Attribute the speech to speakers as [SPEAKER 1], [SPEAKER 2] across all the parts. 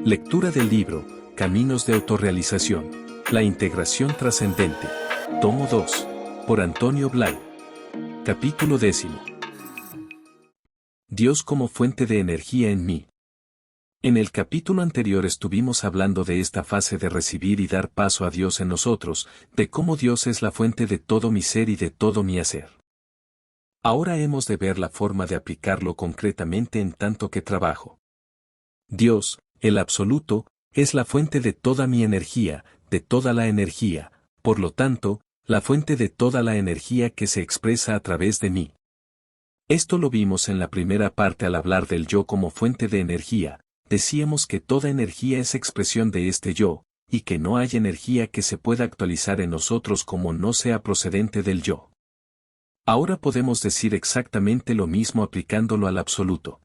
[SPEAKER 1] Lectura del libro, Caminos de Autorrealización. La integración trascendente. Tomo 2. Por Antonio Blay. Capítulo 10. Dios como fuente de energía en mí. En el capítulo anterior estuvimos hablando de esta fase de recibir y dar paso a Dios en nosotros, de cómo Dios es la fuente de todo mi ser y de todo mi hacer. Ahora hemos de ver la forma de aplicarlo concretamente en tanto que trabajo. Dios, el absoluto, es la fuente de toda mi energía, de toda la energía, por lo tanto, la fuente de toda la energía que se expresa a través de mí. Esto lo vimos en la primera parte al hablar del yo como fuente de energía. Decíamos que toda energía es expresión de este yo, y que no hay energía que se pueda actualizar en nosotros como no sea procedente del yo. Ahora podemos decir exactamente lo mismo aplicándolo al absoluto.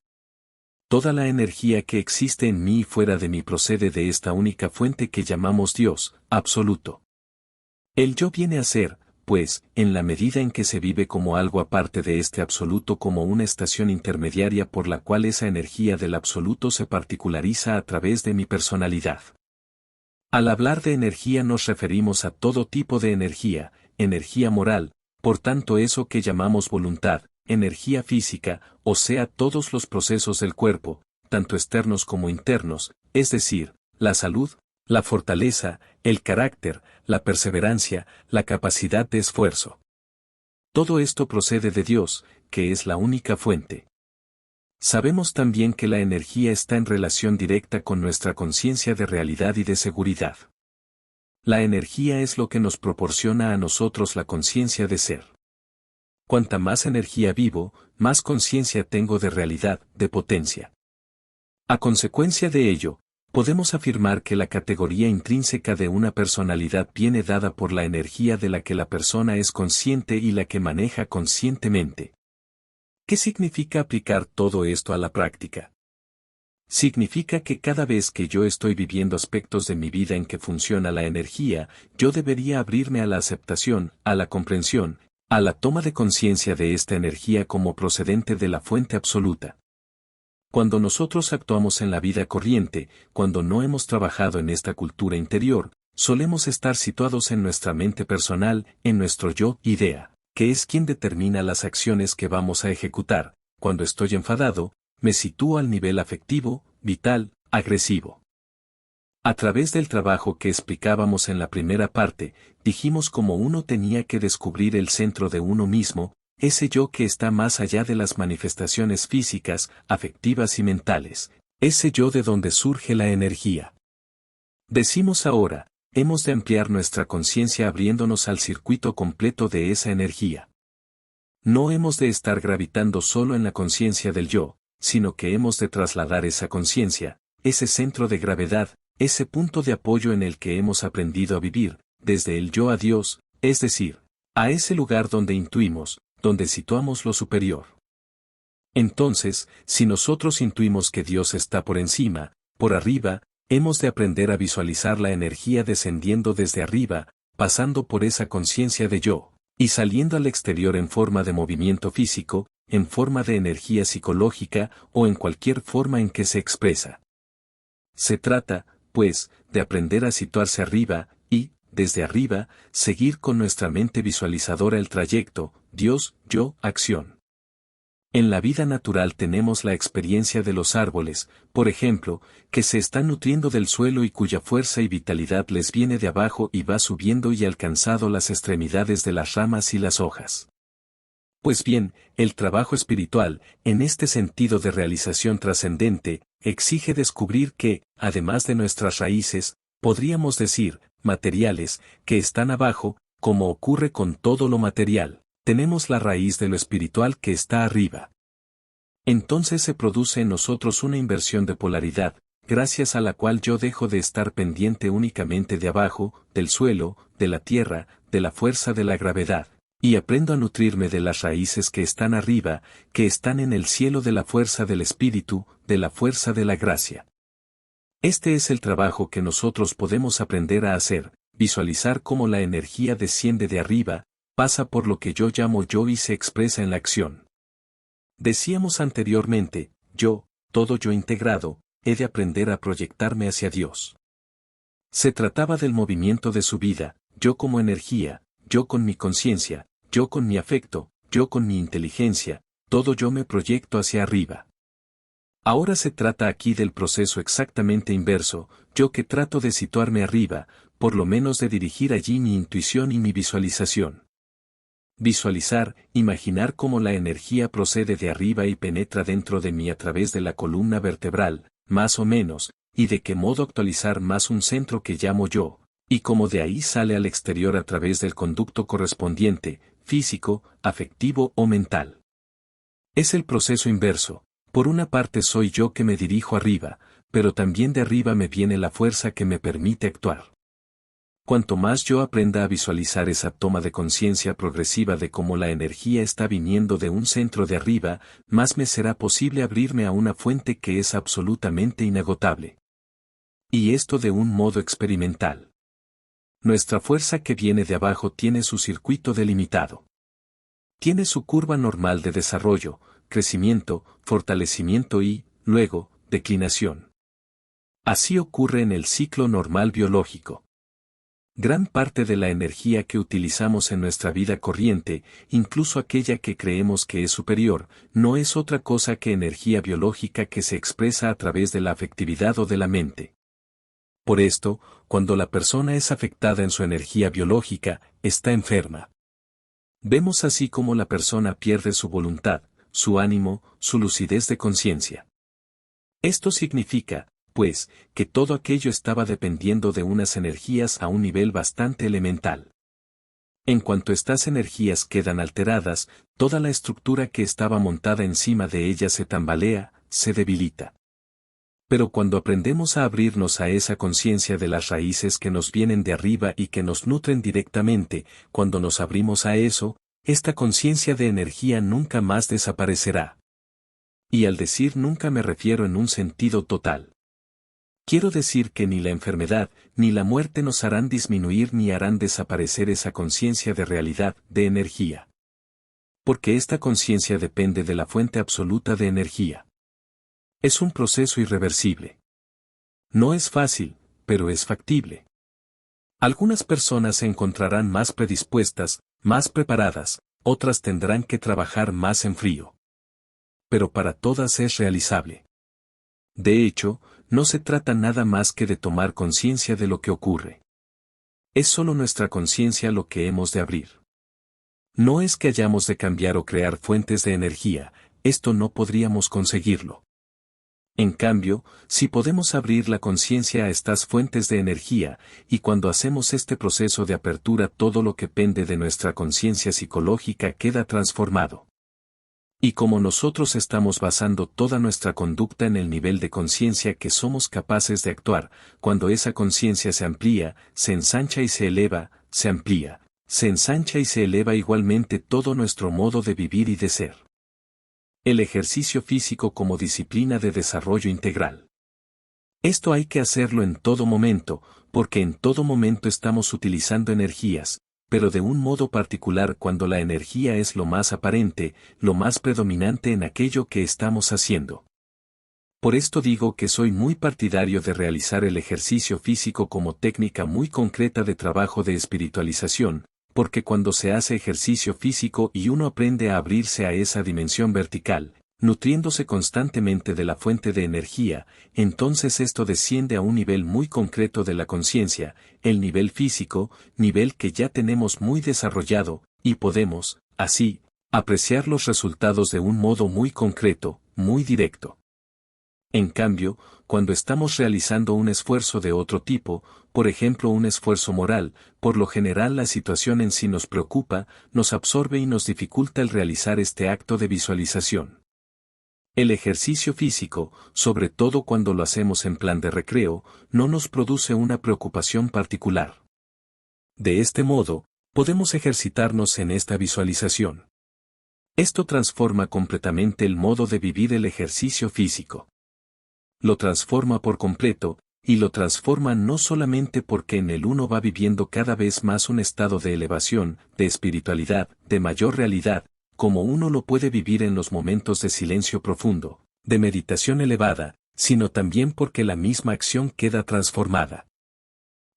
[SPEAKER 1] Toda la energía que existe en mí y fuera de mí procede de esta única fuente que llamamos Dios, absoluto. El yo viene a ser, pues, en la medida en que se vive como algo aparte de este absoluto como una estación intermediaria por la cual esa energía del absoluto se particulariza a través de mi personalidad. Al hablar de energía nos referimos a todo tipo de energía moral, por tanto eso que llamamos voluntad, energía física, o sea todos los procesos del cuerpo, tanto externos como internos, es decir, la salud, la fortaleza, el carácter, la perseverancia, la capacidad de esfuerzo. Todo esto procede de Dios, que es la única fuente. Sabemos también que la energía está en relación directa con nuestra conciencia de realidad y de seguridad. La energía es lo que nos proporciona a nosotros la conciencia de ser. Cuanta más energía vivo, más conciencia tengo de realidad, de potencia. A consecuencia de ello, podemos afirmar que la categoría intrínseca de una personalidad viene dada por la energía de la que la persona es consciente y la que maneja conscientemente. ¿Qué significa aplicar todo esto a la práctica? Significa que cada vez que yo estoy viviendo aspectos de mi vida en que funciona la energía, yo debería abrirme a la aceptación, a la comprensión, a la toma de conciencia de esta energía como procedente de la fuente absoluta. Cuando nosotros actuamos en la vida corriente, cuando no hemos trabajado en esta cultura interior, solemos estar situados en nuestra mente personal, en nuestro yo, idea, que es quien determina las acciones que vamos a ejecutar. Cuando estoy enfadado, me sitúo al nivel afectivo, vital, agresivo. A través del trabajo que explicábamos en la primera parte, dijimos cómo uno tenía que descubrir el centro de uno mismo, ese yo que está más allá de las manifestaciones físicas, afectivas y mentales, ese yo de donde surge la energía. Decimos ahora, hemos de ampliar nuestra conciencia abriéndonos al circuito completo de esa energía. No hemos de estar gravitando solo en la conciencia del yo, sino que hemos de trasladar esa conciencia, ese centro de gravedad, ese punto de apoyo en el que hemos aprendido a vivir, desde el yo a Dios, es decir, a ese lugar donde intuimos, donde situamos lo superior. Entonces, si nosotros intuimos que Dios está por encima, por arriba, hemos de aprender a visualizar la energía descendiendo desde arriba, pasando por esa conciencia de yo, y saliendo al exterior en forma de movimiento físico, en forma de energía psicológica o en cualquier forma en que se expresa. Se trata, pues, de aprender a situarse arriba, y, desde arriba, seguir con nuestra mente visualizadora el trayecto, Dios, yo, acción. En la vida natural tenemos la experiencia de los árboles, por ejemplo, que se están nutriendo del suelo y cuya fuerza y vitalidad les viene de abajo y va subiendo y alcanzando las extremidades de las ramas y las hojas. Pues bien, el trabajo espiritual, en este sentido de realización trascendente, exige descubrir que, además de nuestras raíces, podríamos decir, materiales, que están abajo, como ocurre con todo lo material, tenemos la raíz de lo espiritual que está arriba. Entonces se produce en nosotros una inversión de polaridad, gracias a la cual yo dejo de estar pendiente únicamente de abajo, del suelo, de la tierra, de la fuerza de la gravedad, y aprendo a nutrirme de las raíces que están arriba, que están en el cielo de la fuerza del espíritu, de la fuerza de la gracia. Este es el trabajo que nosotros podemos aprender a hacer, visualizar cómo la energía desciende de arriba, pasa por lo que yo llamo yo y se expresa en la acción. Decíamos anteriormente, yo, todo yo integrado, he de aprender a proyectarme hacia Dios. Se trataba del movimiento de su vida, yo como energía, yo con mi conciencia, yo con mi afecto, yo con mi inteligencia, todo yo me proyecto hacia arriba. Ahora se trata aquí del proceso exactamente inverso, yo que trato de situarme arriba, por lo menos de dirigir allí mi intuición y mi visualización. Visualizar, imaginar cómo la energía procede de arriba y penetra dentro de mí a través de la columna vertebral, más o menos, y de qué modo actualizar más un centro que llamo yo, y cómo de ahí sale al exterior a través del conducto correspondiente, físico, afectivo o mental. Es el proceso inverso. Por una parte soy yo que me dirijo arriba, pero también de arriba me viene la fuerza que me permite actuar. Cuanto más yo aprenda a visualizar esa toma de conciencia progresiva de cómo la energía está viniendo de un centro de arriba, más me será posible abrirme a una fuente que es absolutamente inagotable. Y esto de un modo experimental. Nuestra fuerza que viene de abajo tiene su circuito delimitado. Tiene su curva normal de desarrollo, crecimiento, fortalecimiento y, luego, declinación. Así ocurre en el ciclo normal biológico. Gran parte de la energía que utilizamos en nuestra vida corriente, incluso aquella que creemos que es superior, no es otra cosa que energía biológica que se expresa a través de la afectividad o de la mente. Por esto, cuando la persona es afectada en su energía biológica, está enferma. Vemos así cómo la persona pierde su voluntad, su ánimo, su lucidez de conciencia. Esto significa, pues, que todo aquello estaba dependiendo de unas energías a un nivel bastante elemental. En cuanto estas energías quedan alteradas, toda la estructura que estaba montada encima de ellas se tambalea, se debilita. Pero cuando aprendemos a abrirnos a esa conciencia de las raíces que nos vienen de arriba y que nos nutren directamente, cuando nos abrimos a eso, esta conciencia de energía nunca más desaparecerá. Y al decir nunca me refiero en un sentido total. Quiero decir que ni la enfermedad, ni la muerte nos harán disminuir ni harán desaparecer esa conciencia de realidad, de energía. Porque esta conciencia depende de la fuente absoluta de energía. Es un proceso irreversible. No es fácil, pero es factible. Algunas personas se encontrarán más predispuestas, más preparadas, otras tendrán que trabajar más en frío. Pero para todas es realizable. De hecho, no se trata nada más que de tomar conciencia de lo que ocurre. Es solo nuestra conciencia lo que hemos de abrir. No es que hayamos de cambiar o crear fuentes de energía, esto no podríamos conseguirlo. En cambio, si podemos abrir la conciencia a estas fuentes de energía, y cuando hacemos este proceso de apertura todo lo que pende de nuestra conciencia psicológica queda transformado. Y como nosotros estamos basando toda nuestra conducta en el nivel de conciencia que somos capaces de actuar, cuando esa conciencia se amplía, se ensancha y se eleva, se amplía, se ensancha y se eleva igualmente todo nuestro modo de vivir y de ser. El ejercicio físico como disciplina de desarrollo integral. Esto hay que hacerlo en todo momento, porque en todo momento estamos utilizando energías, pero de un modo particular cuando la energía es lo más aparente, lo más predominante en aquello que estamos haciendo. Por esto digo que soy muy partidario de realizar el ejercicio físico como técnica muy concreta de trabajo de espiritualización, porque cuando se hace ejercicio físico y uno aprende a abrirse a esa dimensión vertical, nutriéndose constantemente de la fuente de energía, entonces esto desciende a un nivel muy concreto de la conciencia, el nivel físico, nivel que ya tenemos muy desarrollado, y podemos, así, apreciar los resultados de un modo muy concreto, muy directo. En cambio, cuando estamos realizando un esfuerzo de otro tipo, por ejemplo un esfuerzo moral, por lo general la situación en sí nos preocupa, nos absorbe y nos dificulta el realizar este acto de visualización. El ejercicio físico, sobre todo cuando lo hacemos en plan de recreo, no nos produce una preocupación particular. De este modo, podemos ejercitarnos en esta visualización. Esto transforma completamente el modo de vivir el ejercicio físico. Lo transforma por completo, y lo transforma no solamente porque en él uno va viviendo cada vez más un estado de elevación, de espiritualidad, de mayor realidad, como uno lo puede vivir en los momentos de silencio profundo, de meditación elevada, sino también porque la misma acción queda transformada.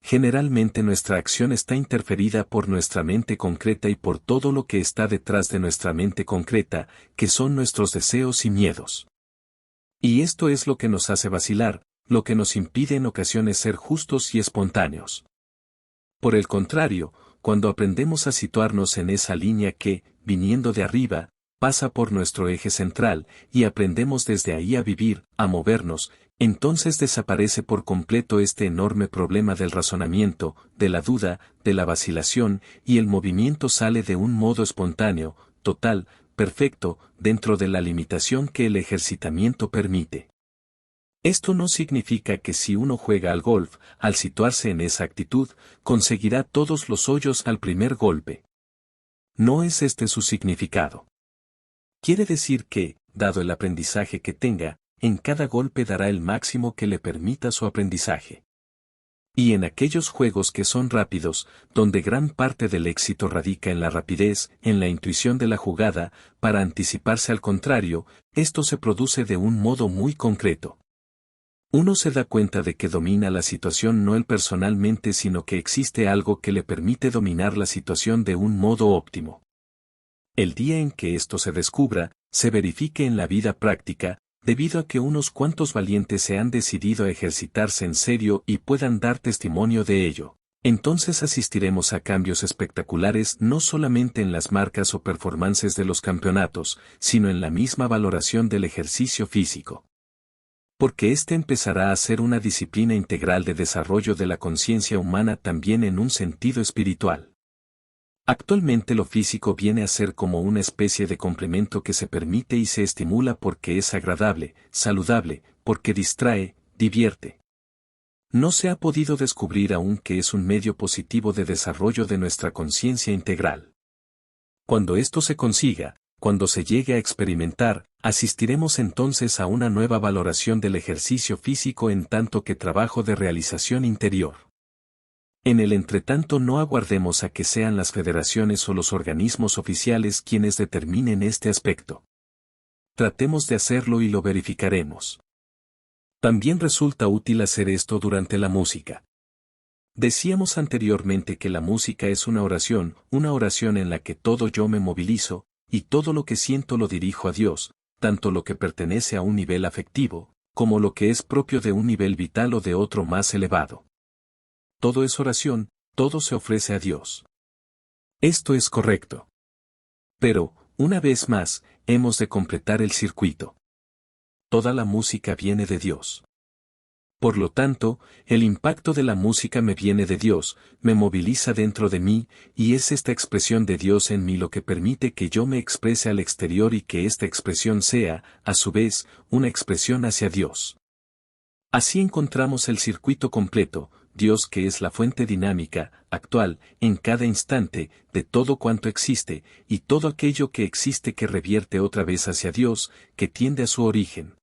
[SPEAKER 1] Generalmente nuestra acción está interferida por nuestra mente concreta y por todo lo que está detrás de nuestra mente concreta, que son nuestros deseos y miedos. Y esto es lo que nos hace vacilar, lo que nos impide en ocasiones ser justos y espontáneos. Por el contrario, cuando aprendemos a situarnos en esa línea que, viniendo de arriba, pasa por nuestro eje central, y aprendemos desde ahí a vivir, a movernos, entonces desaparece por completo este enorme problema del razonamiento, de la duda, de la vacilación, y el movimiento sale de un modo espontáneo, total, perfecto, dentro de la limitación que el ejercitamiento permite. Esto no significa que si uno juega al golf, al situarse en esa actitud, conseguirá todos los hoyos al primer golpe. No es este su significado. Quiere decir que, dado el aprendizaje que tenga, en cada golpe dará el máximo que le permita su aprendizaje. Y en aquellos juegos que son rápidos, donde gran parte del éxito radica en la rapidez, en la intuición de la jugada, para anticiparse al contrario, esto se produce de un modo muy concreto. Uno se da cuenta de que domina la situación no él personalmente, sino que existe algo que le permite dominar la situación de un modo óptimo. El día en que esto se descubra, se verifique en la vida práctica, debido a que unos cuantos valientes se han decidido a ejercitarse en serio y puedan dar testimonio de ello, entonces asistiremos a cambios espectaculares no solamente en las marcas o performances de los campeonatos, sino en la misma valoración del ejercicio físico. Porque éste empezará a ser una disciplina integral de desarrollo de la conciencia humana también en un sentido espiritual. Actualmente lo físico viene a ser como una especie de complemento que se permite y se estimula porque es agradable, saludable, porque distrae, divierte. No se ha podido descubrir aún que es un medio positivo de desarrollo de nuestra conciencia integral. Cuando esto se consiga, cuando se llegue a experimentar, asistiremos entonces a una nueva valoración del ejercicio físico en tanto que trabajo de realización interior. En el entretanto no aguardemos a que sean las federaciones o los organismos oficiales quienes determinen este aspecto. Tratemos de hacerlo y lo verificaremos. También resulta útil hacer esto durante la música. Decíamos anteriormente que la música es una oración en la que todo yo me movilizo, y todo lo que siento lo dirijo a Dios, tanto lo que pertenece a un nivel afectivo, como lo que es propio de un nivel vital o de otro más elevado. Todo es oración, todo se ofrece a Dios. Esto es correcto. Pero, una vez más, hemos de completar el circuito. Toda la música viene de Dios. Por lo tanto, el impacto de la música me viene de Dios, me moviliza dentro de mí, y es esta expresión de Dios en mí lo que permite que yo me exprese al exterior y que esta expresión sea, a su vez, una expresión hacia Dios. Así encontramos el circuito completo, Dios que es la fuente dinámica, actual, en cada instante, de todo cuanto existe, y todo aquello que existe que revierte otra vez hacia Dios, que tiende a su origen.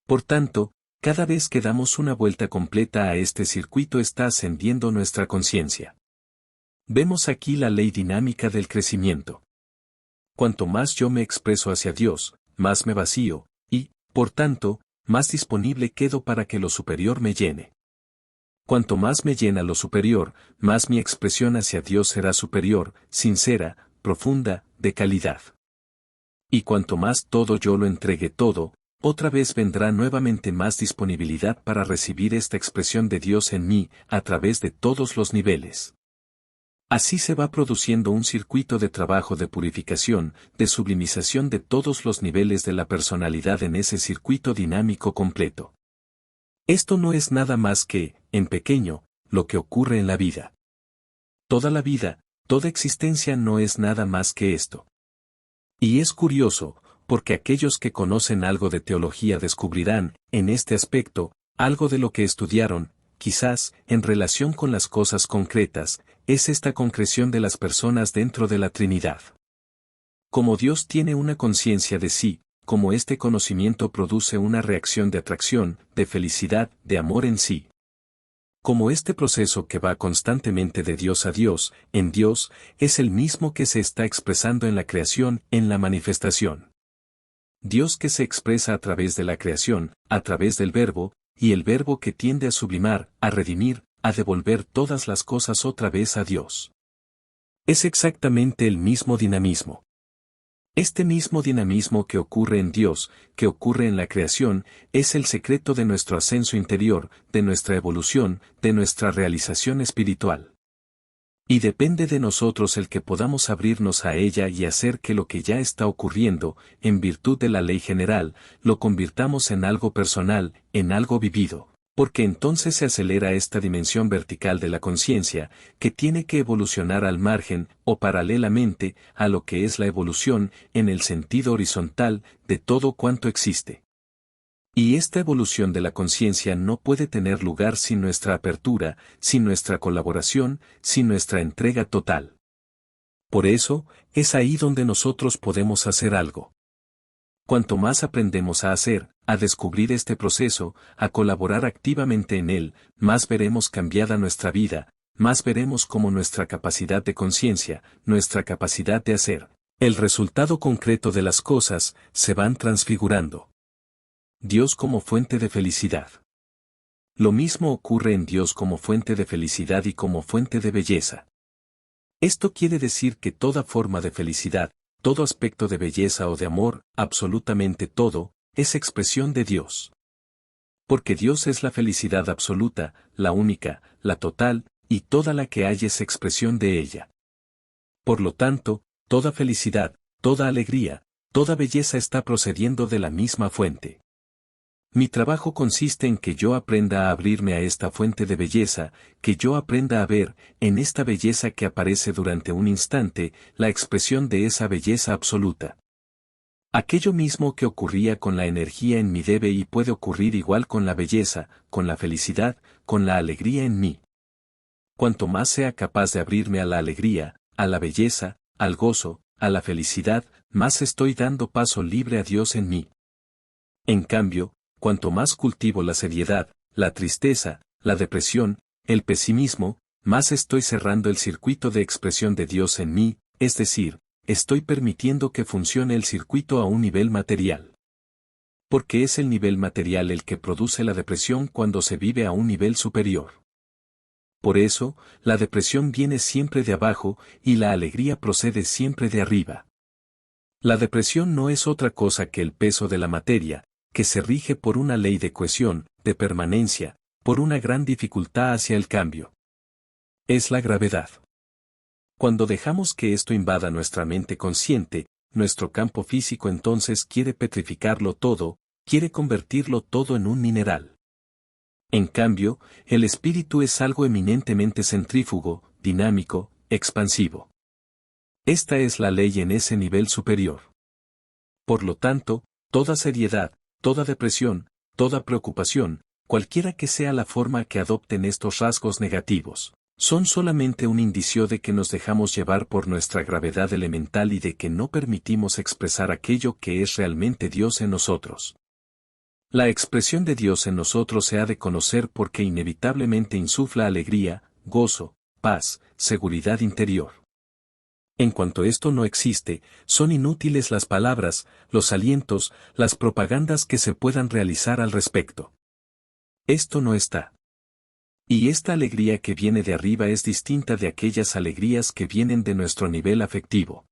[SPEAKER 1] Por tanto, cada vez que damos una vuelta completa a este circuito está ascendiendo nuestra conciencia. Vemos aquí la ley dinámica del crecimiento. Cuanto más yo me expreso hacia Dios, más me vacío, y, por tanto, más disponible quedo para que lo superior me llene. Cuanto más me llena lo superior, más mi expresión hacia Dios será superior, sincera, profunda, de calidad. Y cuanto más todo yo lo entregue todo, otra vez vendrá nuevamente más disponibilidad para recibir esta expresión de Dios en mí, a través de todos los niveles. Así se va produciendo un circuito de trabajo de purificación, de sublimización de todos los niveles de la personalidad en ese circuito dinámico completo. Esto no es nada más que, en pequeño, lo que ocurre en la vida. Toda la vida, toda existencia no es nada más que esto. Y es curioso, porque aquellos que conocen algo de teología descubrirán, en este aspecto, algo de lo que estudiaron, quizás, en relación con las cosas concretas, es esta concreción de las personas dentro de la Trinidad. Como Dios tiene una conciencia de sí, como este conocimiento produce una reacción de atracción, de felicidad, de amor en sí. Como este proceso que va constantemente de Dios a Dios, en Dios, es el mismo que se está expresando en la creación, en la manifestación. Dios que se expresa a través de la creación, a través del Verbo, y el Verbo que tiende a sublimar, a redimir, a devolver todas las cosas otra vez a Dios. Es exactamente el mismo dinamismo. Este mismo dinamismo que ocurre en Dios, que ocurre en la creación, es el secreto de nuestro ascenso interior, de nuestra evolución, de nuestra realización espiritual. Y depende de nosotros el que podamos abrirnos a ella y hacer que lo que ya está ocurriendo, en virtud de la ley general, lo convirtamos en algo personal, en algo vivido. Porque entonces se acelera esta dimensión vertical de la conciencia, que tiene que evolucionar al margen, o paralelamente, a lo que es la evolución, en el sentido horizontal, de todo cuanto existe. Y esta evolución de la conciencia no puede tener lugar sin nuestra apertura, sin nuestra colaboración, sin nuestra entrega total. Por eso, es ahí donde nosotros podemos hacer algo. Cuanto más aprendemos a hacer, a descubrir este proceso, a colaborar activamente en él, más veremos cambiada nuestra vida, más veremos cómo nuestra capacidad de conciencia, nuestra capacidad de hacer, el resultado concreto de las cosas, se van transfigurando. Dios como fuente de felicidad. Lo mismo ocurre en Dios como fuente de felicidad y como fuente de belleza. Esto quiere decir que toda forma de felicidad, todo aspecto de belleza o de amor, absolutamente todo, es expresión de Dios. Porque Dios es la felicidad absoluta, la única, la total, y toda la que hay es expresión de ella. Por lo tanto, toda felicidad, toda alegría, toda belleza está procediendo de la misma fuente. Mi trabajo consiste en que yo aprenda a abrirme a esta fuente de belleza, que yo aprenda a ver, en esta belleza que aparece durante un instante, la expresión de esa belleza absoluta. Aquello mismo que ocurría con la energía en mí debe y puede ocurrir igual con la belleza, con la felicidad, con la alegría en mí. Cuanto más sea capaz de abrirme a la alegría, a la belleza, al gozo, a la felicidad, más estoy dando paso libre a Dios en mí. En cambio, cuanto más cultivo la seriedad, la tristeza, la depresión, el pesimismo, más estoy cerrando el circuito de expresión de Dios en mí, es decir, estoy permitiendo que funcione el circuito a un nivel material. Porque es el nivel material el que produce la depresión cuando se vive a un nivel superior. Por eso, la depresión viene siempre de abajo y la alegría procede siempre de arriba. La depresión no es otra cosa que el peso de la materia, que se rige por una ley de cohesión, de permanencia, por una gran dificultad hacia el cambio. Es la gravedad. Cuando dejamos que esto invada nuestra mente consciente, nuestro campo físico entonces quiere petrificarlo todo, quiere convertirlo todo en un mineral. En cambio, el espíritu es algo eminentemente centrífugo, dinámico, expansivo. Esta es la ley en ese nivel superior. Por lo tanto, toda seriedad, toda depresión, toda preocupación, cualquiera que sea la forma que adopten estos rasgos negativos, son solamente un indicio de que nos dejamos llevar por nuestra gravedad elemental y de que no permitimos expresar aquello que es realmente Dios en nosotros. La expresión de Dios en nosotros se ha de conocer porque inevitablemente insufla alegría, gozo, paz, seguridad interior. En cuanto esto no existe, son inútiles las palabras, los alientos, las propagandas que se puedan realizar al respecto. Esto no está. Y esta alegría que viene de arriba es distinta de aquellas alegrías que vienen de nuestro nivel afectivo.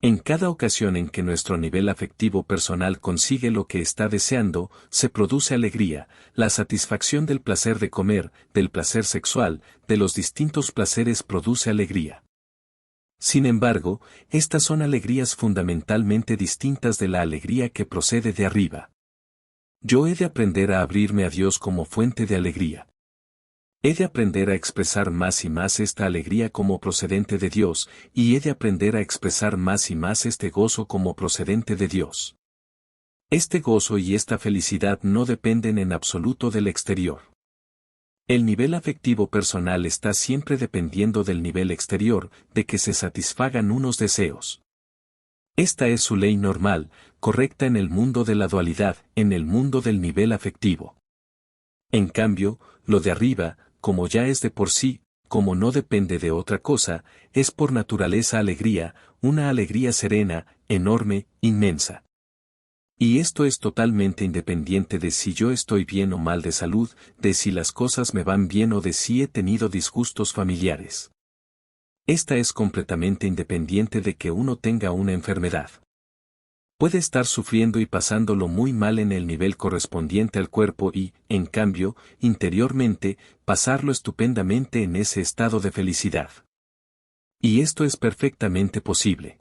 [SPEAKER 1] En cada ocasión en que nuestro nivel afectivo personal consigue lo que está deseando, se produce alegría, la satisfacción del placer de comer, del placer sexual, de los distintos placeres produce alegría. Sin embargo, estas son alegrías fundamentalmente distintas de la alegría que procede de arriba. Yo he de aprender a abrirme a Dios como fuente de alegría. He de aprender a expresar más y más esta alegría como procedente de Dios, y he de aprender a expresar más y más este gozo como procedente de Dios. Este gozo y esta felicidad no dependen en absoluto del exterior. El nivel afectivo personal está siempre dependiendo del nivel exterior, de que se satisfagan unos deseos. Esta es su ley normal, correcta en el mundo de la dualidad, en el mundo del nivel afectivo. En cambio, lo de arriba, como ya es de por sí, como no depende de otra cosa, es por naturaleza alegría, una alegría serena, enorme, inmensa. Y esto es totalmente independiente de si yo estoy bien o mal de salud, de si las cosas me van bien o de si he tenido disgustos familiares. Esta es completamente independiente de que uno tenga una enfermedad. Puede estar sufriendo y pasándolo muy mal en el nivel correspondiente al cuerpo y, en cambio, interiormente, pasarlo estupendamente en ese estado de felicidad. Y esto es perfectamente posible.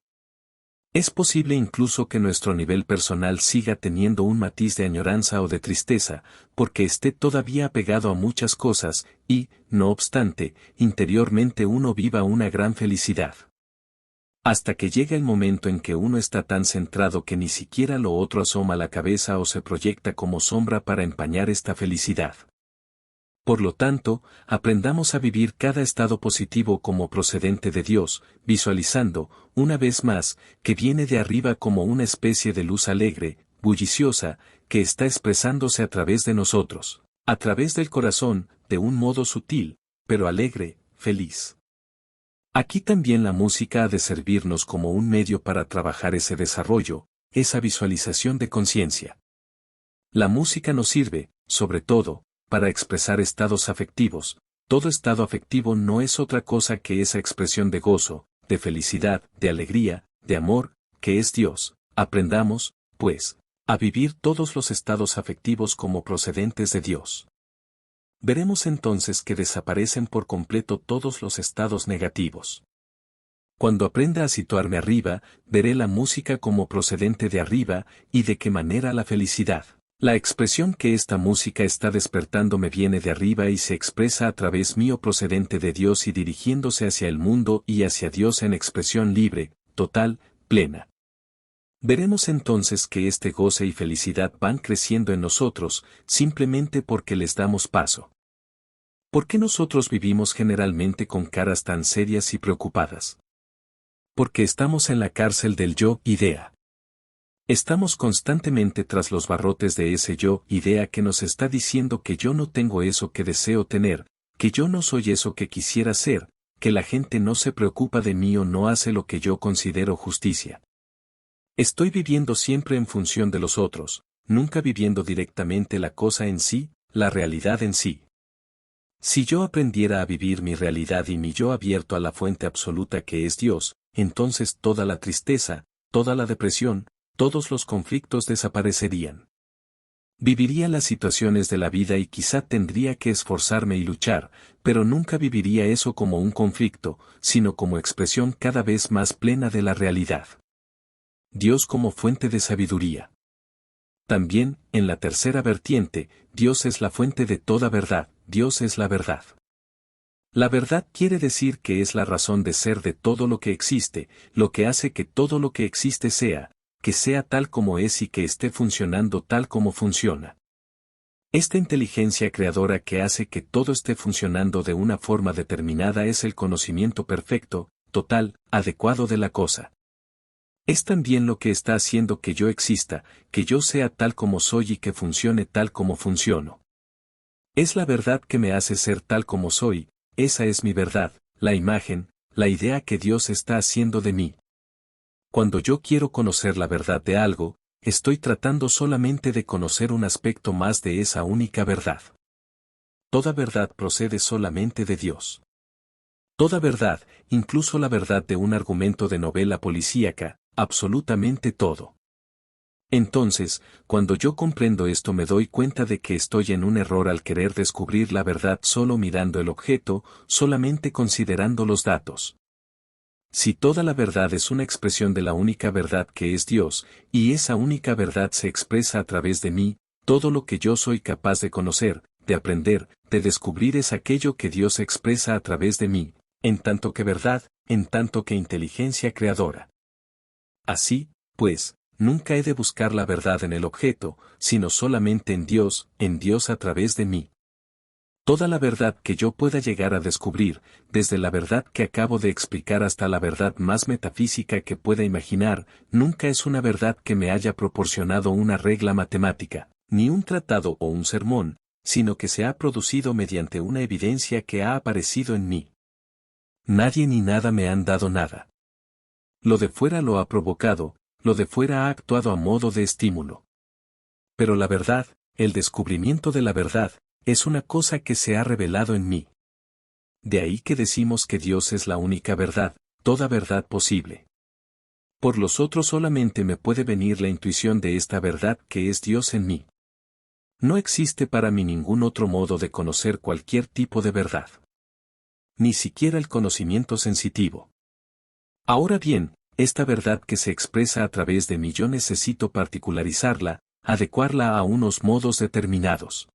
[SPEAKER 1] Es posible incluso que nuestro nivel personal siga teniendo un matiz de añoranza o de tristeza, porque esté todavía apegado a muchas cosas, y, no obstante, interiormente uno viva una gran felicidad. Hasta que llega el momento en que uno está tan centrado que ni siquiera lo otro asoma a la cabeza o se proyecta como sombra para empañar esta felicidad. Por lo tanto, aprendamos a vivir cada estado positivo como procedente de Dios, visualizando, una vez más, que viene de arriba como una especie de luz alegre, bulliciosa, que está expresándose a través de nosotros, a través del corazón, de un modo sutil, pero alegre, feliz. Aquí también la música ha de servirnos como un medio para trabajar ese desarrollo, esa visualización de conciencia. La música nos sirve, sobre todo, para expresar estados afectivos. Todo estado afectivo no es otra cosa que esa expresión de gozo, de felicidad, de alegría, de amor, que es Dios. Aprendamos, pues, a vivir todos los estados afectivos como procedentes de Dios. Veremos entonces que desaparecen por completo todos los estados negativos. Cuando aprenda a situarme arriba, veré la música como procedente de arriba, y de qué manera la felicidad. La expresión que esta música está despertando me viene de arriba y se expresa a través mío procedente de Dios y dirigiéndose hacia el mundo y hacia Dios en expresión libre, total, plena. Veremos entonces que este goce y felicidad van creciendo en nosotros, simplemente porque les damos paso. ¿Por qué nosotros vivimos generalmente con caras tan serias y preocupadas? Porque estamos en la cárcel del yo-idea. Estamos constantemente tras los barrotes de ese yo-idea que nos está diciendo que yo no tengo eso que deseo tener, que yo no soy eso que quisiera ser, que la gente no se preocupa de mí o no hace lo que yo considero justicia. Estoy viviendo siempre en función de los otros, nunca viviendo directamente la cosa en sí, la realidad en sí. Si yo aprendiera a vivir mi realidad y mi yo abierto a la fuente absoluta que es Dios, entonces toda la tristeza, toda la depresión, todos los conflictos desaparecerían. Viviría las situaciones de la vida y quizá tendría que esforzarme y luchar, pero nunca viviría eso como un conflicto, sino como expresión cada vez más plena de la realidad. Dios como fuente de sabiduría. También, en la tercera vertiente, Dios es la fuente de toda verdad, Dios es la verdad. La verdad quiere decir que es la razón de ser de todo lo que existe, lo que hace que todo lo que existe sea, que sea tal como es y que esté funcionando tal como funciona. Esta inteligencia creadora que hace que todo esté funcionando de una forma determinada es el conocimiento perfecto, total, adecuado de la cosa. Es también lo que está haciendo que yo exista, que yo sea tal como soy y que funcione tal como funciono. Es la verdad que me hace ser tal como soy, esa es mi verdad, la imagen, la idea que Dios está haciendo de mí. Cuando yo quiero conocer la verdad de algo, estoy tratando solamente de conocer un aspecto más de esa única verdad. Toda verdad procede solamente de Dios. Toda verdad, incluso la verdad de un argumento de novela policíaca, absolutamente todo. Entonces, cuando yo comprendo esto me doy cuenta de que estoy en un error al querer descubrir la verdad solo mirando el objeto, solamente considerando los datos. Si toda la verdad es una expresión de la única verdad que es Dios, y esa única verdad se expresa a través de mí, todo lo que yo soy capaz de conocer, de aprender, de descubrir es aquello que Dios expresa a través de mí, en tanto que verdad, en tanto que inteligencia creadora. Así, pues, nunca he de buscar la verdad en el objeto, sino solamente en Dios a través de mí. Toda la verdad que yo pueda llegar a descubrir, desde la verdad que acabo de explicar hasta la verdad más metafísica que pueda imaginar, nunca es una verdad que me haya proporcionado una regla matemática, ni un tratado o un sermón, sino que se ha producido mediante una evidencia que ha aparecido en mí. Nadie ni nada me han dado nada. Lo de fuera lo ha provocado, lo de fuera ha actuado a modo de estímulo. Pero la verdad, el descubrimiento de la verdad, es una cosa que se ha revelado en mí. De ahí que decimos que Dios es la única verdad, toda verdad posible. Por los otros solamente me puede venir la intuición de esta verdad que es Dios en mí. No existe para mí ningún otro modo de conocer cualquier tipo de verdad. Ni siquiera el conocimiento sensitivo. Ahora bien, esta verdad que se expresa a través de mí yo necesito particularizarla, adecuarla a unos modos determinados.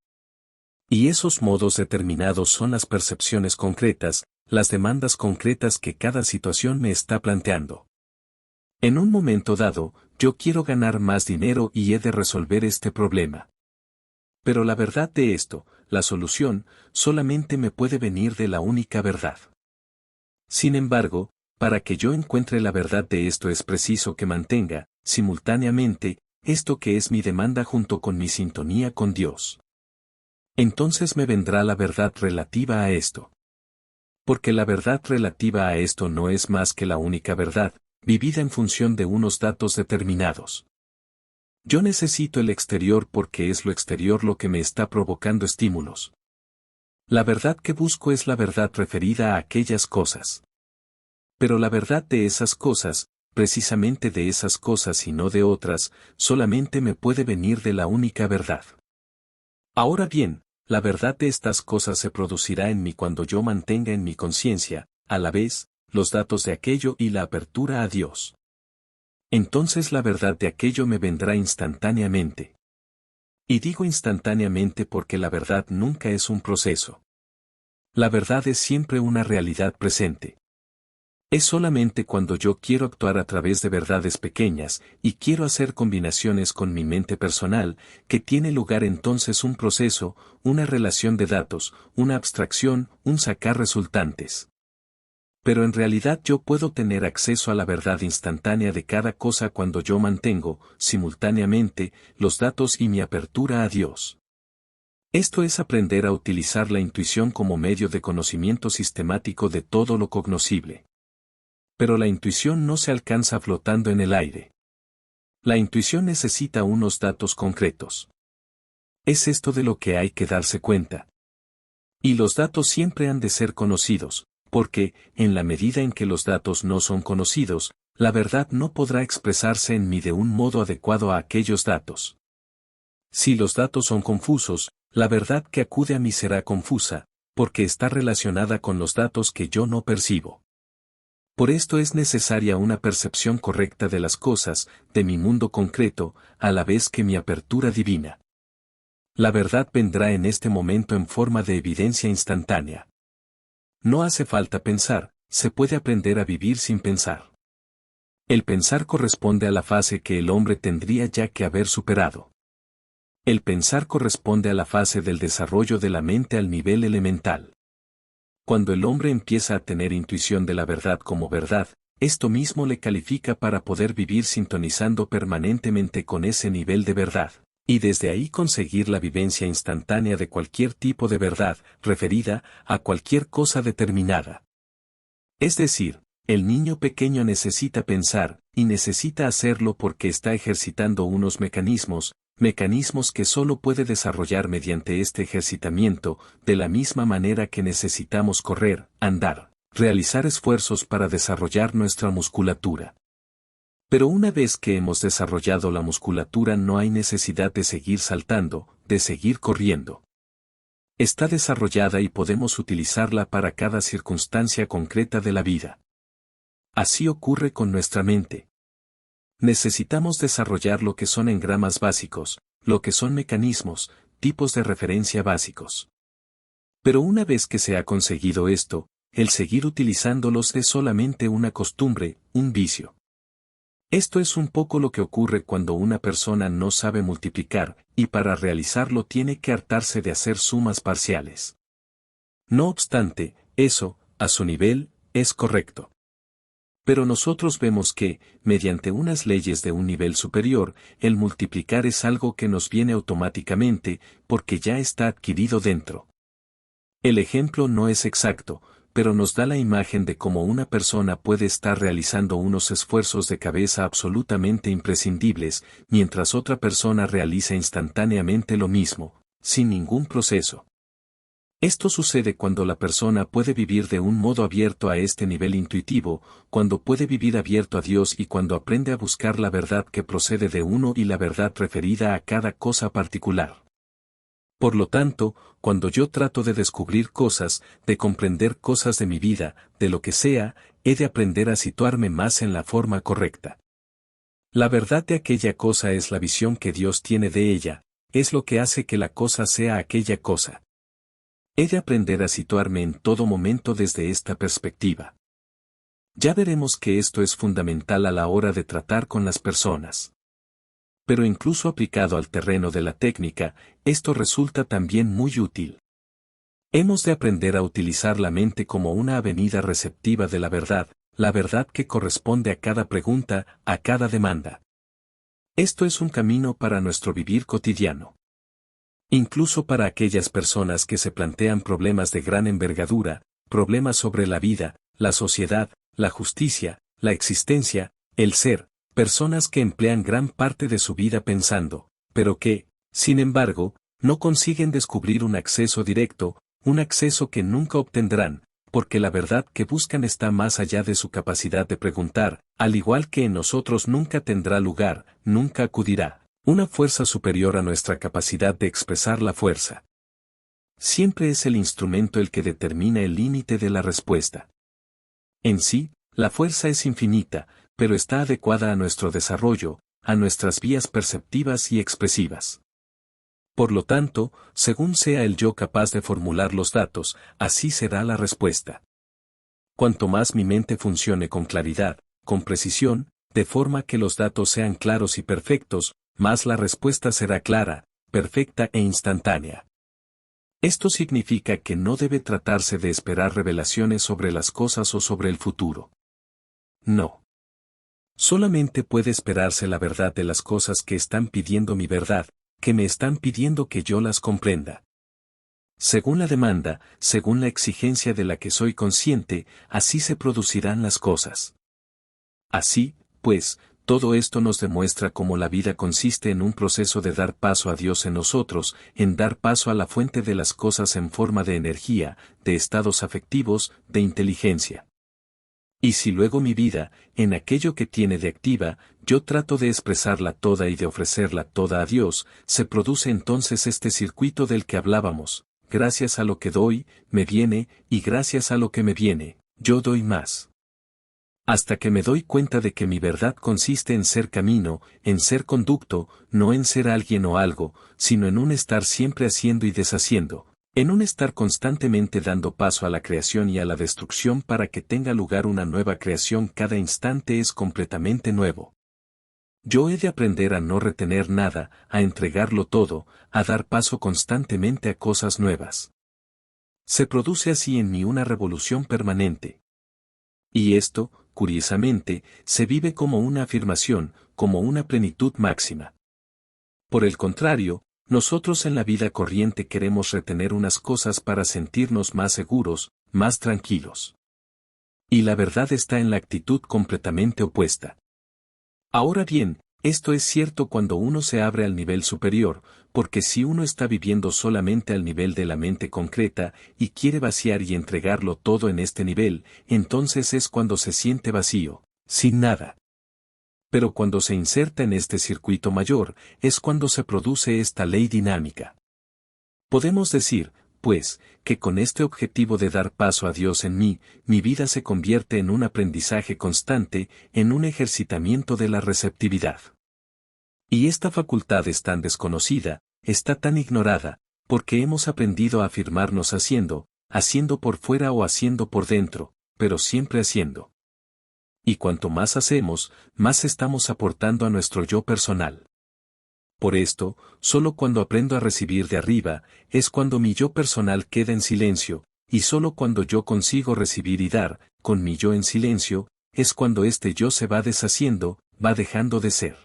[SPEAKER 1] Y esos modos determinados son las percepciones concretas, las demandas concretas que cada situación me está planteando. En un momento dado, yo quiero ganar más dinero y he de resolver este problema. Pero la verdad de esto, la solución, solamente me puede venir de la única verdad. Sin embargo, para que yo encuentre la verdad de esto es preciso que mantenga, simultáneamente, esto que es mi demanda junto con mi sintonía con Dios. Entonces me vendrá la verdad relativa a esto. Porque la verdad relativa a esto no es más que la única verdad, vivida en función de unos datos determinados. Yo necesito el exterior porque es lo exterior lo que me está provocando estímulos. La verdad que busco es la verdad referida a aquellas cosas. Pero la verdad de esas cosas, precisamente de esas cosas y no de otras, solamente me puede venir de la única verdad. Ahora bien, la verdad de estas cosas se producirá en mí cuando yo mantenga en mi conciencia, a la vez, los datos de aquello y la apertura a Dios. Entonces la verdad de aquello me vendrá instantáneamente. Y digo instantáneamente porque la verdad nunca es un proceso. La verdad es siempre una realidad presente. Es solamente cuando yo quiero actuar a través de verdades pequeñas, y quiero hacer combinaciones con mi mente personal, que tiene lugar entonces un proceso, una relación de datos, una abstracción, un sacar resultantes. Pero en realidad yo puedo tener acceso a la verdad instantánea de cada cosa cuando yo mantengo, simultáneamente, los datos y mi apertura a Dios. Esto es aprender a utilizar la intuición como medio de conocimiento sistemático de todo lo cognoscible. Pero la intuición no se alcanza flotando en el aire. La intuición necesita unos datos concretos. Es esto de lo que hay que darse cuenta. Y los datos siempre han de ser conocidos, porque, en la medida en que los datos no son conocidos, la verdad no podrá expresarse en mí de un modo adecuado a aquellos datos. Si los datos son confusos, la verdad que acude a mí será confusa, porque está relacionada con los datos que yo no percibo. Por esto es necesaria una percepción correcta de las cosas, de mi mundo concreto, a la vez que mi apertura divina. La verdad vendrá en este momento en forma de evidencia instantánea. No hace falta pensar, se puede aprender a vivir sin pensar. El pensar corresponde a la fase que el hombre tendría ya que haber superado. El pensar corresponde a la fase del desarrollo de la mente al nivel elemental. Cuando el hombre empieza a tener intuición de la verdad como verdad, esto mismo le califica para poder vivir sintonizando permanentemente con ese nivel de verdad, y desde ahí conseguir la vivencia instantánea de cualquier tipo de verdad, referida a cualquier cosa determinada. Es decir, el niño pequeño necesita pensar, y necesita hacerlo porque está ejercitando unos mecanismos que solo puede desarrollar mediante este ejercitamiento, de la misma manera que necesitamos correr, andar, realizar esfuerzos para desarrollar nuestra musculatura. Pero una vez que hemos desarrollado la musculatura no hay necesidad de seguir saltando, de seguir corriendo. Está desarrollada y podemos utilizarla para cada circunstancia concreta de la vida. Así ocurre con nuestra mente. Necesitamos desarrollar lo que son engramas básicos, lo que son mecanismos, tipos de referencia básicos. Pero una vez que se ha conseguido esto, el seguir utilizándolos es solamente una costumbre, un vicio. Esto es un poco lo que ocurre cuando una persona no sabe multiplicar, y para realizarlo tiene que hartarse de hacer sumas parciales. No obstante, eso, a su nivel, es correcto. Pero nosotros vemos que, mediante unas leyes de un nivel superior, el multiplicar es algo que nos viene automáticamente, porque ya está adquirido dentro. El ejemplo no es exacto, pero nos da la imagen de cómo una persona puede estar realizando unos esfuerzos de cabeza absolutamente imprescindibles, mientras otra persona realiza instantáneamente lo mismo, sin ningún proceso. Esto sucede cuando la persona puede vivir de un modo abierto a este nivel intuitivo, cuando puede vivir abierto a Dios y cuando aprende a buscar la verdad que procede de uno y la verdad referida a cada cosa particular. Por lo tanto, cuando yo trato de descubrir cosas, de comprender cosas de mi vida, de lo que sea, he de aprender a situarme más en la forma correcta. La verdad de aquella cosa es la visión que Dios tiene de ella, es lo que hace que la cosa sea aquella cosa. He de aprender a situarme en todo momento desde esta perspectiva. Ya veremos que esto es fundamental a la hora de tratar con las personas. Pero incluso aplicado al terreno de la técnica, esto resulta también muy útil. Hemos de aprender a utilizar la mente como una avenida receptiva de la verdad que corresponde a cada pregunta, a cada demanda. Esto es un camino para nuestro vivir cotidiano. Incluso para aquellas personas que se plantean problemas de gran envergadura, problemas sobre la vida, la sociedad, la justicia, la existencia, el ser, personas que emplean gran parte de su vida pensando, pero que, sin embargo, no consiguen descubrir un acceso directo, un acceso que nunca obtendrán, porque la verdad que buscan está más allá de su capacidad de preguntar, al igual que en nosotros nunca tendrá lugar, nunca acudirá. Una fuerza superior a nuestra capacidad de expresar la fuerza. Siempre es el instrumento el que determina el límite de la respuesta. En sí, la fuerza es infinita, pero está adecuada a nuestro desarrollo, a nuestras vías perceptivas y expresivas. Por lo tanto, según sea el yo capaz de formular los datos, así será la respuesta. Cuanto más mi mente funcione con claridad, con precisión, de forma que los datos sean claros y perfectos, más la respuesta será clara, perfecta e instantánea. Esto significa que no debe tratarse de esperar revelaciones sobre las cosas o sobre el futuro. No. Solamente puede esperarse la verdad de las cosas que están pidiendo mi verdad, que me están pidiendo que yo las comprenda. Según la demanda, según la exigencia de la que soy consciente, así se producirán las cosas. Así, pues, todo esto nos demuestra cómo la vida consiste en un proceso de dar paso a Dios en nosotros, en dar paso a la fuente de las cosas en forma de energía, de estados afectivos, de inteligencia. Y si luego mi vida, en aquello que tiene de activa, yo trato de expresarla toda y de ofrecerla toda a Dios, se produce entonces este circuito del que hablábamos, gracias a lo que doy, me viene, y gracias a lo que me viene, yo doy más. Hasta que me doy cuenta de que mi verdad consiste en ser camino, en ser conducto, no en ser alguien o algo, sino en un estar siempre haciendo y deshaciendo, en un estar constantemente dando paso a la creación y a la destrucción para que tenga lugar una nueva creación cada instante es completamente nuevo. Yo he de aprender a no retener nada, a entregarlo todo, a dar paso constantemente a cosas nuevas. Se produce así en mí una revolución permanente. Y esto, curiosamente, se vive como una afirmación, como una plenitud máxima. Por el contrario, nosotros en la vida corriente queremos retener unas cosas para sentirnos más seguros, más tranquilos. Y la verdad está en la actitud completamente opuesta. Ahora bien, esto es cierto cuando uno se abre al nivel superior, porque si uno está viviendo solamente al nivel de la mente concreta y quiere vaciar y entregarlo todo en este nivel, entonces es cuando se siente vacío, sin nada. Pero cuando se inserta en este circuito mayor, es cuando se produce esta ley dinámica. Podemos decir, pues, que con este objetivo de dar paso a Dios en mí, mi vida se convierte en un aprendizaje constante, en un ejercitamiento de la receptividad. Y esta facultad es tan desconocida, está tan ignorada, porque hemos aprendido a afirmarnos haciendo por fuera o haciendo por dentro, pero siempre haciendo. Y cuanto más hacemos, más estamos aportando a nuestro yo personal. Por esto, solo cuando aprendo a recibir de arriba, es cuando mi yo personal queda en silencio, y solo cuando yo consigo recibir y dar, con mi yo en silencio, es cuando este yo se va deshaciendo, va dejando de ser.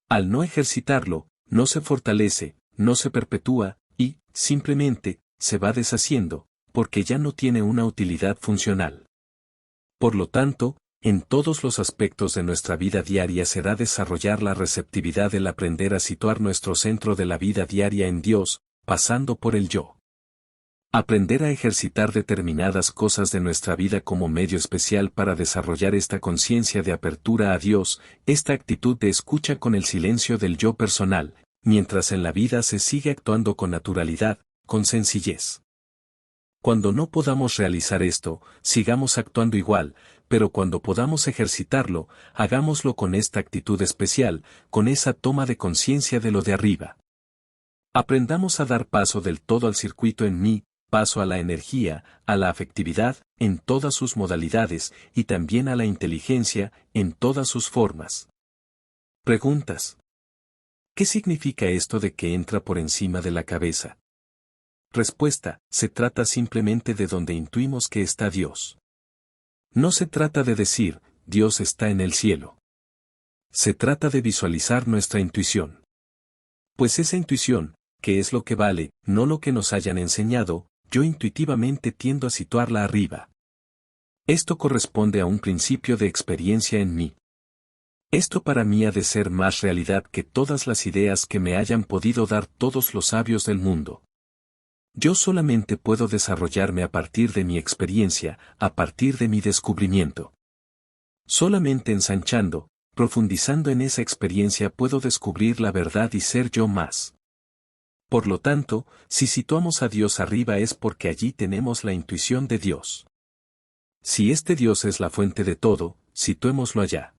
[SPEAKER 1] Al no ejercitarlo, no se fortalece, no se perpetúa, y, simplemente, se va deshaciendo, porque ya no tiene una utilidad funcional. Por lo tanto, en todos los aspectos de nuestra vida diaria será desarrollar la receptividad del aprender a situar nuestro centro de la vida diaria en Dios, pasando por el yo. Aprender a ejercitar determinadas cosas de nuestra vida como medio especial para desarrollar esta conciencia de apertura a Dios, esta actitud de escucha con el silencio del yo personal, mientras en la vida se sigue actuando con naturalidad, con sencillez. Cuando no podamos realizar esto, sigamos actuando igual, pero cuando podamos ejercitarlo, hagámoslo con esta actitud especial, con esa toma de conciencia de lo de arriba. Aprendamos a dar paso del todo al circuito en mí, paso a la energía, a la afectividad, en todas sus modalidades, y también a la inteligencia, en todas sus formas. Preguntas. ¿Qué significa esto de que entra por encima de la cabeza? Respuesta, se trata simplemente de donde intuimos que está Dios. No se trata de decir, Dios está en el cielo. Se trata de visualizar nuestra intuición. Pues esa intuición, que es lo que vale, no lo que nos hayan enseñado, yo intuitivamente tiendo a situarla arriba. Esto corresponde a un principio de experiencia en mí. Esto para mí ha de ser más realidad que todas las ideas que me hayan podido dar todos los sabios del mundo. Yo solamente puedo desarrollarme a partir de mi experiencia, a partir de mi descubrimiento. Solamente ensanchando, profundizando en esa experiencia puedo descubrir la verdad y ser yo más. Por lo tanto, si situamos a Dios arriba es porque allí tenemos la intuición de Dios. Si este Dios es la fuente de todo, situémoslo allá.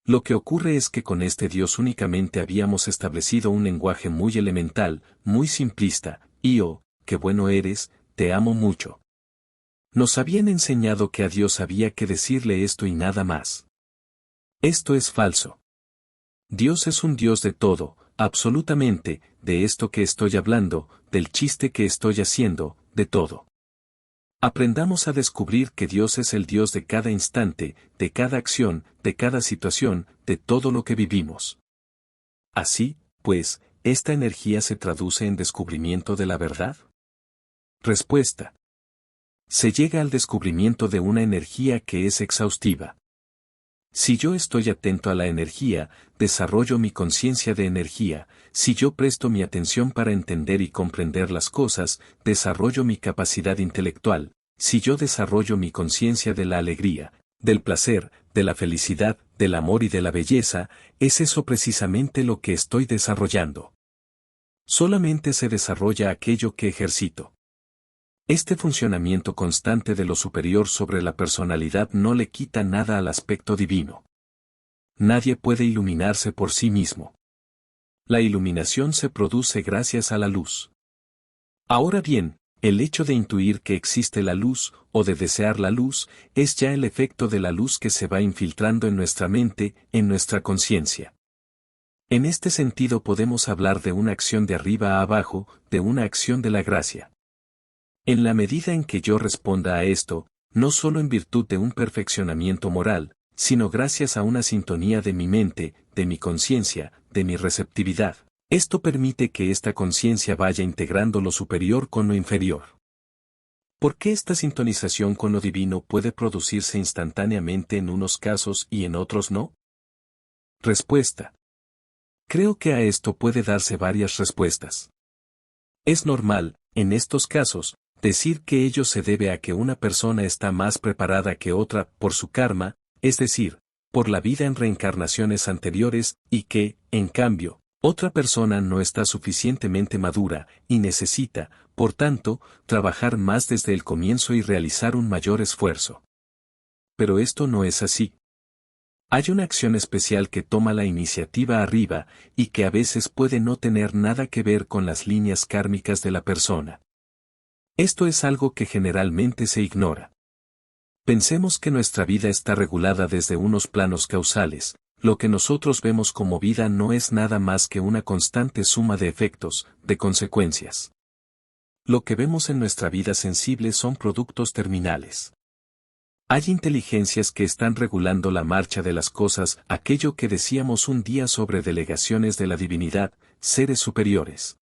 [SPEAKER 1] Lo que ocurre es que con este Dios únicamente habíamos establecido un lenguaje muy elemental, muy simplista, y oh, qué bueno eres, te amo mucho. Nos habían enseñado que a Dios había que decirle esto y nada más. Esto es falso. Dios es un Dios de todo, absolutamente, de esto que estoy hablando, del chiste que estoy haciendo, de todo. Aprendamos a descubrir que Dios es el Dios de cada instante, de cada acción, de cada situación, de todo lo que vivimos. Así, pues, ¿esta energía se traduce en descubrimiento de la verdad? Respuesta. Se llega al descubrimiento de una energía que es exhaustiva. Si yo estoy atento a la energía, desarrollo mi conciencia de energía, si yo presto mi atención para entender y comprender las cosas, desarrollo mi capacidad intelectual, si yo desarrollo mi conciencia de la alegría, del placer, de la felicidad, del amor y de la belleza, es eso precisamente lo que estoy desarrollando. Solamente se desarrolla aquello que ejercito. Este funcionamiento constante de lo superior sobre la personalidad no le quita nada al aspecto divino. Nadie puede iluminarse por sí mismo. La iluminación se produce gracias a la luz. Ahora bien, el hecho de intuir que existe la luz, o de desear la luz, es ya el efecto de la luz que se va infiltrando en nuestra mente, en nuestra conciencia. En este sentido podemos hablar de una acción de arriba a abajo, de una acción de la gracia. En la medida en que yo responda a esto, no solo en virtud de un perfeccionamiento moral, sino gracias a una sintonía de mi mente, de mi conciencia, de mi receptividad, esto permite que esta conciencia vaya integrando lo superior con lo inferior. ¿Por qué esta sintonización con lo divino puede producirse instantáneamente en unos casos y en otros no? Respuesta. Creo que a esto puede darse varias respuestas. Es normal, en estos casos, decir que ello se debe a que una persona está más preparada que otra por su karma, es decir, por la vida en reencarnaciones anteriores, y que, en cambio, otra persona no está suficientemente madura, y necesita, por tanto, trabajar más desde el comienzo y realizar un mayor esfuerzo. Pero esto no es así. Hay una acción especial que toma la iniciativa arriba, y que a veces puede no tener nada que ver con las líneas kármicas de la persona. Esto es algo que generalmente se ignora. Pensemos que nuestra vida está regulada desde unos planos causales, lo que nosotros vemos como vida no es nada más que una constante suma de efectos, de consecuencias. Lo que vemos en nuestra vida sensible son productos terminales. Hay inteligencias que están regulando la marcha de las cosas, aquello que decíamos un día sobre delegaciones de la divinidad, seres superiores.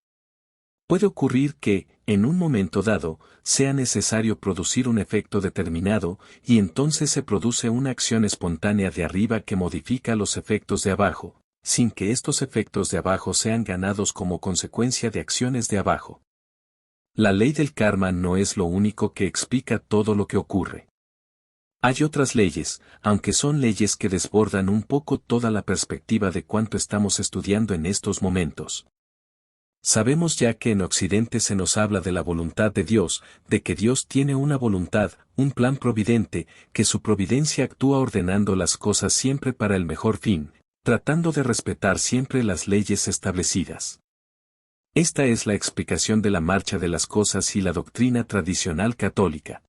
[SPEAKER 1] Puede ocurrir que, en un momento dado, sea necesario producir un efecto determinado, y entonces se produce una acción espontánea de arriba que modifica los efectos de abajo, sin que estos efectos de abajo sean ganados como consecuencia de acciones de abajo. La ley del karma no es lo único que explica todo lo que ocurre. Hay otras leyes, aunque son leyes que desbordan un poco toda la perspectiva de cuanto estamos estudiando en estos momentos. Sabemos ya que en Occidente se nos habla de la voluntad de Dios, de que Dios tiene una voluntad, un plan providente, que su providencia actúa ordenando las cosas siempre para el mejor fin, tratando de respetar siempre las leyes establecidas. Esta es la explicación de la marcha de las cosas y la doctrina tradicional católica.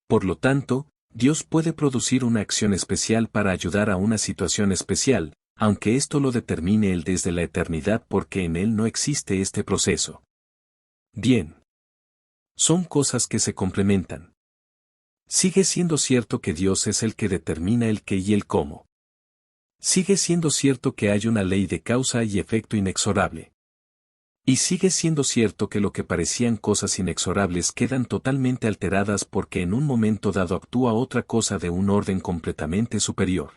[SPEAKER 1] Por lo tanto, Dios puede producir una acción especial para ayudar a una situación especial, aunque esto lo determine Él desde la eternidad porque en Él no existe este proceso. Bien. Son cosas que se complementan. Sigue siendo cierto que Dios es el que determina el qué y el cómo. Sigue siendo cierto que hay una ley de causa y efecto inexorable. Y sigue siendo cierto que lo que parecían cosas inexorables quedan totalmente alteradas porque en un momento dado actúa otra cosa de un orden completamente superior.